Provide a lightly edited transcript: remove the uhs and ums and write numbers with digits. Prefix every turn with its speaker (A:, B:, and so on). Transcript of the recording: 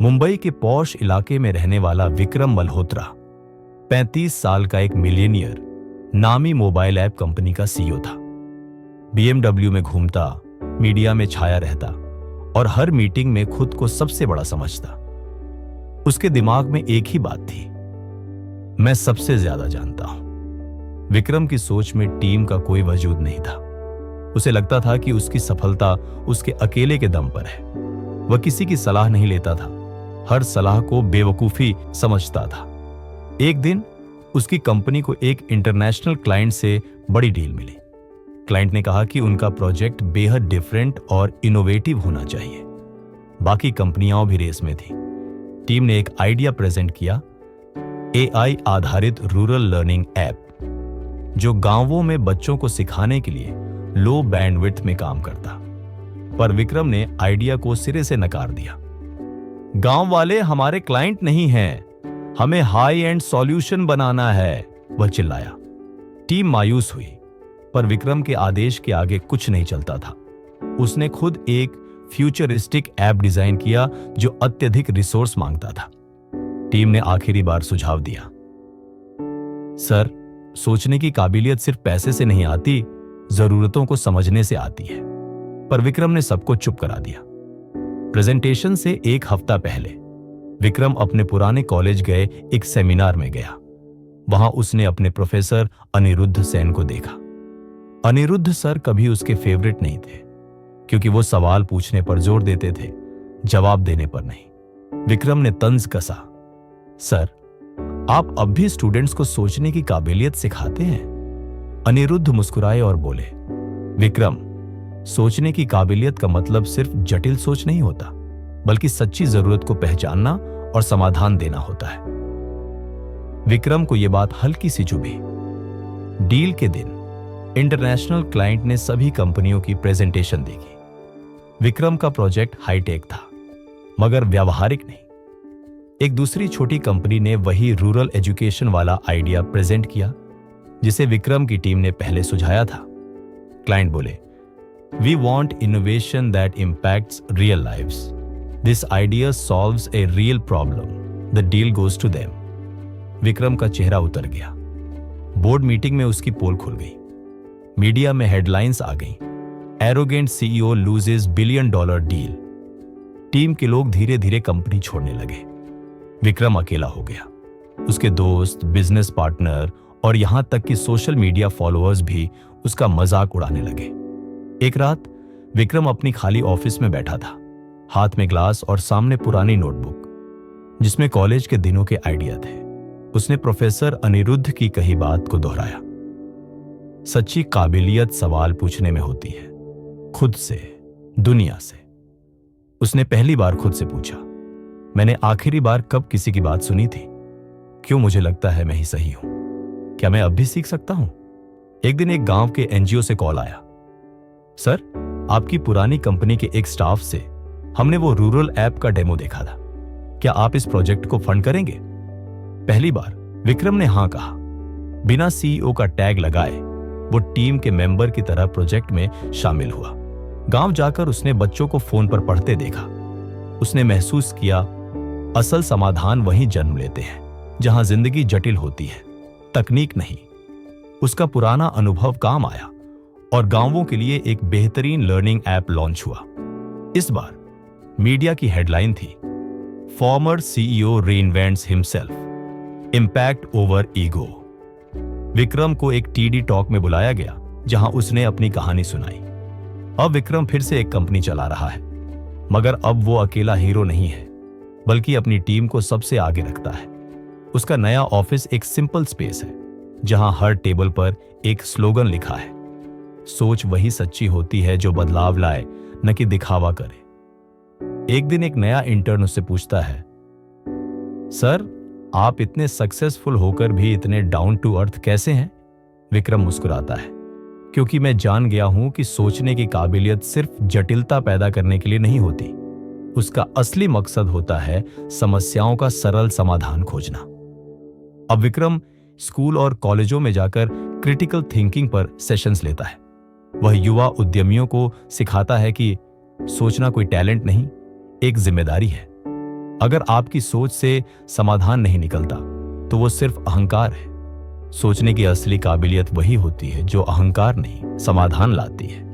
A: मुंबई के पॉश इलाके में रहने वाला विक्रम मल्होत्रा 35 साल का एक मिलियनियर नामी मोबाइल ऐप कंपनी का सीईओ था। BMW में घूमता, मीडिया में छाया रहता और हर मीटिंग में खुद को सबसे बड़ा समझता। उसके दिमाग में एक ही बात थी, मैं सबसे ज्यादा जानता हूं। विक्रम की सोच में टीम का कोई वजूद नहीं था। उसे लगता था कि उसकी सफलता उसके अकेले के दम पर है। वह किसी की सलाह नहीं लेता था, हर सलाह को बेवकूफी समझता था। एक दिन उसकी कंपनी को एक इंटरनेशनल क्लाइंट से बड़ी डील मिली। क्लाइंट ने कहा कि उनका प्रोजेक्ट बेहद डिफरेंट और इनोवेटिव होना चाहिए। बाकी कंपनियां भी रेस में थी। टीम ने एक आइडिया प्रेजेंट किया, AI आधारित रूरल लर्निंग ऐप जो गांवों में बच्चों को सिखाने के लिए लो बैंडविड्थ में काम करता। पर विक्रम ने आइडिया को सिरे से नकार दिया। गांव वाले हमारे क्लाइंट नहीं हैं, हमें हाई एंड सॉल्यूशन बनाना है, वह चिल्लाया। टीम मायूस हुई, पर विक्रम के आदेश के आगे कुछ नहीं चलता था। उसने खुद एक फ्यूचरिस्टिक ऐप डिजाइन किया जो अत्यधिक रिसोर्स मांगता था। टीम ने आखिरी बार सुझाव दिया, सर, सोचने की काबिलियत सिर्फ पैसे से नहीं आती, जरूरतों को समझने से आती है। पर विक्रम ने सबको चुप करा दिया। प्रेजेंटेशन से एक हफ्ता पहले विक्रम अपने पुराने कॉलेज गए एक सेमिनार में गया। वहां उसने अपने प्रोफेसर अनिरुद्ध सेन को देखा। अनिरुद्ध सर कभी उसके फेवरेट नहीं थे, क्योंकि वो सवाल पूछने पर जोर देते थे, जवाब देने पर नहीं। विक्रम ने तंज कसा, सर, आप अब भी स्टूडेंट्स को सोचने की काबिलियत सिखाते हैं? अनिरुद्ध मुस्कुराए और बोले, विक्रम, सोचने की काबिलियत का मतलब सिर्फ जटिल सोच नहीं होता, बल्कि सच्ची जरूरत को पहचानना और समाधान देना होता है। विक्रम को यह बात हल्की सी चुभी। डील के दिन इंटरनेशनल क्लाइंट ने सभी कंपनियों की प्रेजेंटेशन देखी। विक्रम का प्रोजेक्ट हाईटेक था, मगर व्यावहारिक नहीं। एक दूसरी छोटी कंपनी ने वही रूरल एजुकेशन वाला आइडिया प्रेजेंट किया, जिसे विक्रम की टीम ने पहले सुझाया था। क्लाइंट बोले, We want innovation that impacts real lives. This idea solves a real problem. The deal goes to them. Vikram का चेहरा उतर गया। बोर्ड मीटिंग में उसकी पोल खुल गई। मीडिया में हेडलाइंस आ गईं। Arrogant CEO loses $1 billion deal. Team के लोग धीरे धीरे कंपनी छोड़ने लगे। विक्रम अकेला हो गया। उसके दोस्त, बिजनेस पार्टनर और यहां तक कि सोशल मीडिया फॉलोअर्स भी उसका मजाक उड़ाने लगे। एक रात विक्रम अपनी खाली ऑफिस में बैठा था, हाथ में ग्लास और सामने पुरानी नोटबुक जिसमें कॉलेज के दिनों के आइडिया थे। उसने प्रोफेसर अनिरुद्ध की कही बात को दोहराया, सच्ची काबिलियत सवाल पूछने में होती है, खुद से, दुनिया से। उसने पहली बार खुद से पूछा, मैंने आखिरी बार कब किसी की बात सुनी थी? क्यों मुझे लगता है मैं ही सही हूं? क्या मैं अब भी सीख सकता हूं? एक दिन एक गांव के NGO से कॉल आया, सर, आपकी पुरानी कंपनी के एक स्टाफ से हमने वो रूरल ऐप का डेमो देखा था, क्या आप इस प्रोजेक्ट को फंड करेंगे? पहली बार विक्रम ने हां कहा। बिना CEO का टैग लगाए वो टीम के मेंबर की तरह प्रोजेक्ट में शामिल हुआ। गांव जाकर उसने बच्चों को फोन पर पढ़ते देखा। उसने महसूस किया, असल समाधान वहीं जन्म लेते हैं जहां जिंदगी जटिल होती है, तकनीक नहीं। उसका पुराना अनुभव काम आया और गांवों के लिए एक बेहतरीन लर्निंग ऐप लॉन्च हुआ। इस बार मीडिया की हेडलाइन थी, farmer CEO reinvents himself, impact over ego। Vikram को एक TD टॉक में बुलाया गया, जहां उसने अपनी कहानी सुनाई। अब विक्रम फिर से एक कंपनी चला रहा है, मगर अब वो अकेला हीरो नहीं है, बल्कि अपनी टीम को सबसे आगे रखता है। उसका नया ऑफिस एक सिंपल स्पेस है, जहां हर टेबल पर एक स्लोगन लिखा है, सोच वही सच्ची होती है जो बदलाव लाए, न कि दिखावा करे। एक दिन एक नया इंटर्न उससे पूछता है, सर, आप इतने सक्सेसफुल होकर भी इतने डाउन टू अर्थ कैसे हैं? विक्रम मुस्कुराता है, क्योंकि मैं जान गया हूं कि सोचने की काबिलियत सिर्फ जटिलता पैदा करने के लिए नहीं होती। उसका असली मकसद होता है समस्याओं का सरल समाधान खोजना। अब विक्रम स्कूल और कॉलेजों में जाकर क्रिटिकल थिंकिंग पर सेशंस लेता है। वह युवा उद्यमियों को सिखाता है कि सोचना कोई टैलेंट नहीं, एक जिम्मेदारी है। अगर आपकी सोच से समाधान नहीं निकलता तो वो सिर्फ अहंकार है। सोचने की असली काबिलियत वही होती है जो अहंकार नहीं, समाधान लाती है।